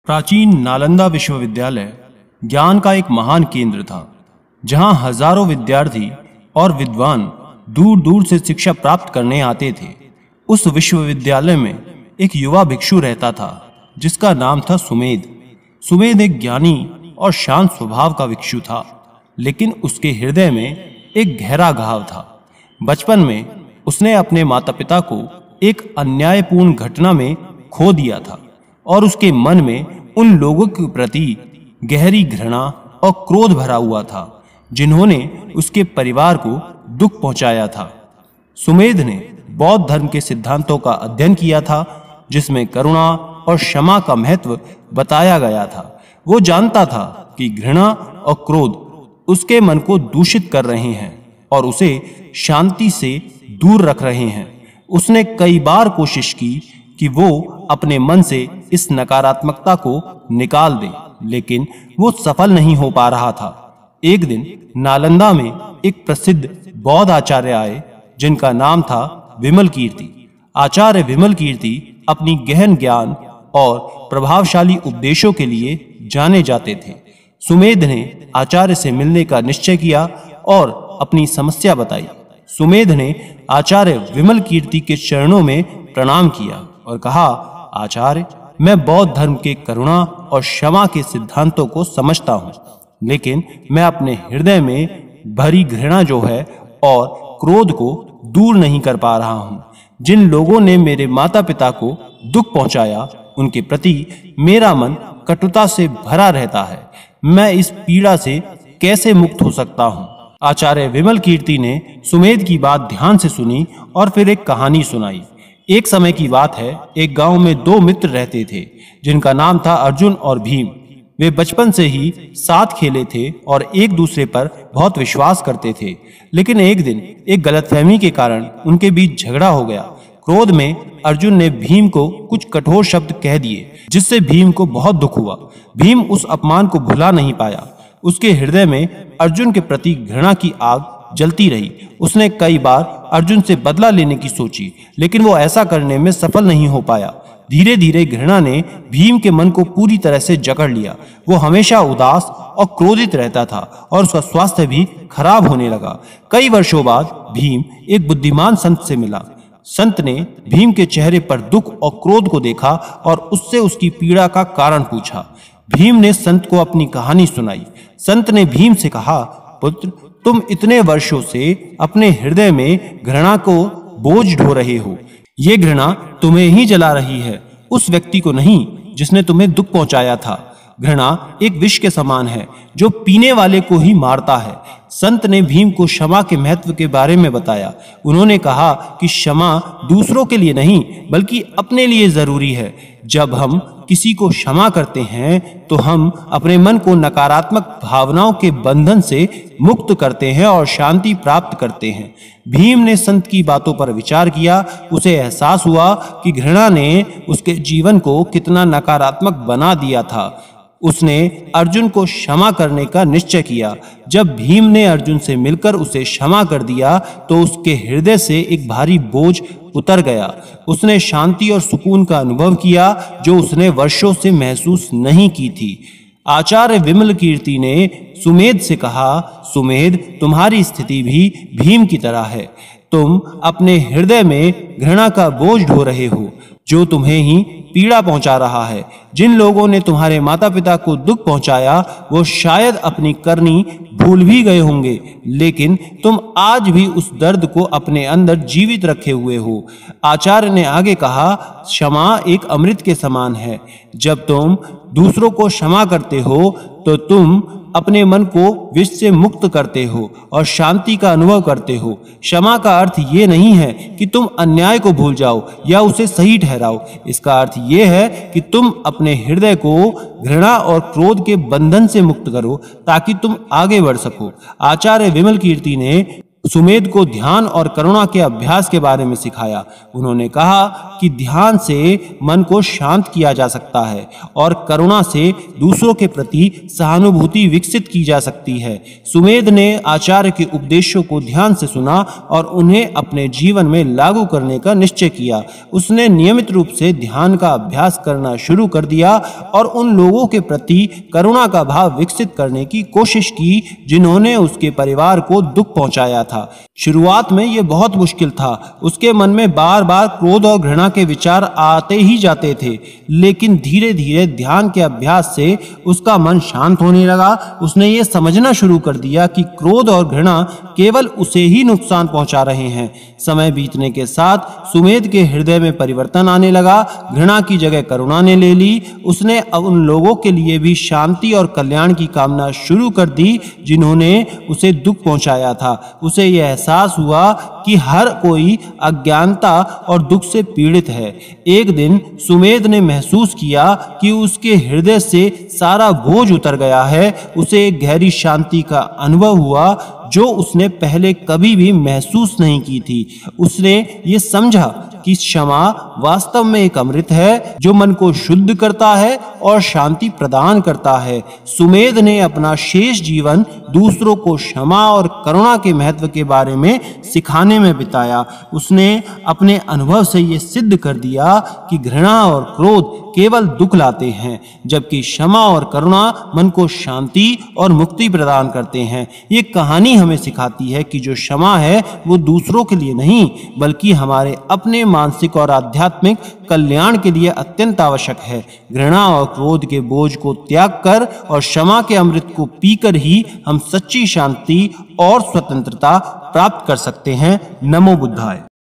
प्राचीन नालंदा विश्वविद्यालय ज्ञान का एक महान केंद्र था, जहां हजारों विद्यार्थी और विद्वान दूर दूर से शिक्षा प्राप्त करने आते थे। उस विश्वविद्यालय में एक युवा भिक्षु रहता था, जिसका नाम था सुमेध। सुमेध एक ज्ञानी और शांत स्वभाव का भिक्षु था, लेकिन उसके हृदय में एक गहरा घाव था। बचपन में उसने अपने माता पिता को एक अन्यायपूर्ण घटना में खो दिया था और उसके मन में उन लोगों के प्रति गहरी घृणा और क्रोध भरा हुआ था, जिन्होंने उसके परिवार को दुख पहुंचाया था। सुमेध ने बौद्ध धर्म के सिद्धांतों का अध्ययन किया था, जिसमें करुणा और क्षमा का महत्व बताया गया था। वो जानता था कि घृणा और क्रोध उसके मन को दूषित कर रहे हैं और उसे शांति से दूर रख रहे हैं। उसने कई बार कोशिश की कि वो अपने मन से इस नकारात्मकता को निकाल दे, लेकिन वो सफल नहीं हो पा रहा था। एक दिन नालंदा में एक प्रसिद्ध बौद्ध आचार्य आए, जिनका नाम था विमल कीर्ति। आचार्य विमल कीर्ति अपनी गहन ज्ञान और प्रभावशाली उपदेशों के लिए जाने जाते थे। सुमेध ने आचार्य से मिलने का निश्चय किया और अपनी समस्या बताई। सुमेध ने आचार्य विमल कीर्ति के चरणों में प्रणाम किया और कहा, आचार्य, मैं बौद्ध धर्म के करुणा और क्षमा के सिद्धांतों को समझता हूँ, लेकिन मैं अपने हृदय में भरी घृणा जो है और क्रोध को दूर नहीं कर पा रहा हूँ। जिन लोगों ने मेरे माता पिता को दुख पहुंचाया, उनके प्रति मेरा मन कटुता से भरा रहता है। मैं इस पीड़ा से कैसे मुक्त हो सकता हूँ? आचार्य विमल कीर्ति ने सुमेध की बात ध्यान से सुनी और फिर एक कहानी सुनाई। एक समय की बात है, एक गांव में दो मित्र रहते थे, जिनका नाम था अर्जुन और भीम। वे बचपन से ही साथ खेले थे और एक दूसरे पर बहुत विश्वास करते थे। लेकिन एक दिन एक गलतफहमी के कारण उनके बीच झगड़ा हो गया। क्रोध में अर्जुन ने भीम को कुछ कठोर शब्द कह दिए, जिससे भीम को बहुत दुख हुआ। भीम उस अपमान को भुला नहीं पाया। उसके हृदय में अर्जुन के प्रति घृणा की आग जलती रही। उसने कई बार अर्जुन से बदला लेने की सोची, लेकिन वो ऐसा करने में सफल नहीं हो पाया। धीरे धीरे घृणा ने भीम के मन को पूरी तरह से जकड़ लिया। वो हमेशा उदास और क्रोधित रहता था और उसका स्वास्थ्य भी खराब होने लगा। कई वर्षों बाद भीम एक बुद्धिमान संत से मिला। संत ने भीम के चेहरे पर दुख और क्रोध को देखा और उससे उसकी पीड़ा का कारण पूछा। भीम ने संत को अपनी कहानी सुनाई। संत ने भीम से कहा, पुत्र, तुम इतने वर्षों से अपने हृदय में घृणा को बोझ ढो रहे हो। ये घृणा तुम्हें ही जला रही है, उस व्यक्ति को नहीं जिसने तुम्हें दुख पहुंचाया था। घृणा एक विष के समान है, जो पीने वाले को ही मारता है। संत ने भीम को क्षमा के महत्व के बारे में बताया। उन्होंने कहा कि क्षमा दूसरों के लिए नहीं, बल्कि अपने लिए जरूरी है। जब हम किसी को क्षमा करते हैं तो हम अपने मन को नकारात्मक भावनाओं के बंधन से मुक्त करते हैं और शांति प्राप्त करते हैं। भीम ने संत की बातों पर विचार किया। उसे एहसास हुआ कि घृणा ने उसके जीवन को कितना नकारात्मक बना दिया था। उसने अर्जुन को क्षमा करने का निश्चय किया। जब भीम ने अर्जुन से मिलकर उसे क्षमा कर दिया तो उसके हृदय से एक भारी बोझ उतर गया। उसने शांति और सुकून का अनुभव किया, जो उसने वर्षों से महसूस नहीं की थी। आचार्य विमल कीर्ति ने सुमेध से कहा, सुमेध, तुम्हारी स्थिति भी भीम की तरह है। तुम अपने हृदय में घृणा का बोझ ढो रहे हो, जो तुम्हें ही पीड़ा पहुंचा रहा है। जिन लोगों ने तुम्हारे माता पिता को दुख पहुंचाया, वो शायद अपनी करनी भूल भी गए होंगे, लेकिन तुम आज भी उस दर्द को अपने अंदर जीवित रखे हुए हो। आचार्य ने आगे कहा, क्षमा एक अमृत के समान है। जब तुम दूसरों को क्षमा करते हो तो तुम अपने मन को विष से मुक्त करते हो और शांति का अनुभव करते हो। क्षमा का अर्थ ये नहीं है कि तुम अन्याय को भूल जाओ या उसे सही ठहराओ। इसका अर्थ ये है कि तुम अपने हृदय को घृणा और क्रोध के बंधन से मुक्त करो, ताकि तुम आगे बढ़ सको। आचार्य विमल कीर्ति ने सुमेध को ध्यान और करुणा के अभ्यास के बारे में सिखाया। उन्होंने कहा कि ध्यान से मन को शांत किया जा सकता है और करुणा से दूसरों के प्रति सहानुभूति विकसित की जा सकती है। सुमेध ने आचार्य के उपदेशों को ध्यान से सुना और उन्हें अपने जीवन में लागू करने का निश्चय किया। उसने नियमित रूप से ध्यान का अभ्यास करना शुरू कर दिया और उन लोगों के प्रति करुणा का भाव विकसित करने की कोशिश की जिन्होंने उसके परिवार को दुख पहुंचाया था। शुरुआत में यह बहुत मुश्किल था। उसके मन में बार बार क्रोध और घृणा के विचार आते ही जाते थे, लेकिन धीरे धीरे ध्यान के अभ्यास से उसका मन शांत होने लगा। उसने ये समझना शुरू कर दिया कि क्रोध और घृणा केवल उसे ही नुकसान पहुंचा रहे हैं। समय बीतने के साथ सुमेध के हृदय में परिवर्तन आने लगा। घृणा की जगह करुणा ने ले ली। उसने उन लोगों के लिए भी शांति और कल्याण की कामना शुरू कर दी जिन्होंने उसे दुख पहुंचाया था। उसे यह एहसास हुआ कि हर कोई अज्ञानता और दुख से पीड़ित है। एक दिन सुमेध ने महसूस किया कि उसके हृदय से सारा बोझ उतर गया है। उसे एक गहरी शांति का अनुभव हुआ जो उसने पहले कभी भी महसूस नहीं की थी। उसने ये समझा कि क्षमा वास्तव में एक अमृत है जो मन को शुद्ध करता है और शांति प्रदान करता है। सुमेध ने अपना शेष जीवन दूसरों को क्षमा और करुणा के महत्व के बारे में सिखाने में बिताया। उसने अपने अनुभव से ये सिद्ध कर दिया कि घृणा और क्रोध केवल दुख लाते हैं, जबकि क्षमा और करुणा मन को शांति और मुक्ति प्रदान करते हैं। ये कहानी हमें सिखाती है कि जो क्षमा है वो दूसरों के लिए नहीं बल्कि हमारे अपने मानसिक और आध्यात्मिक कल्याण के लिए अत्यंत आवश्यक है। घृणा और क्रोध के बोझ को त्याग कर और क्षमा के अमृत को पीकर ही हम सच्ची शांति और स्वतंत्रता प्राप्त कर सकते हैं। नमो बुद्धाय।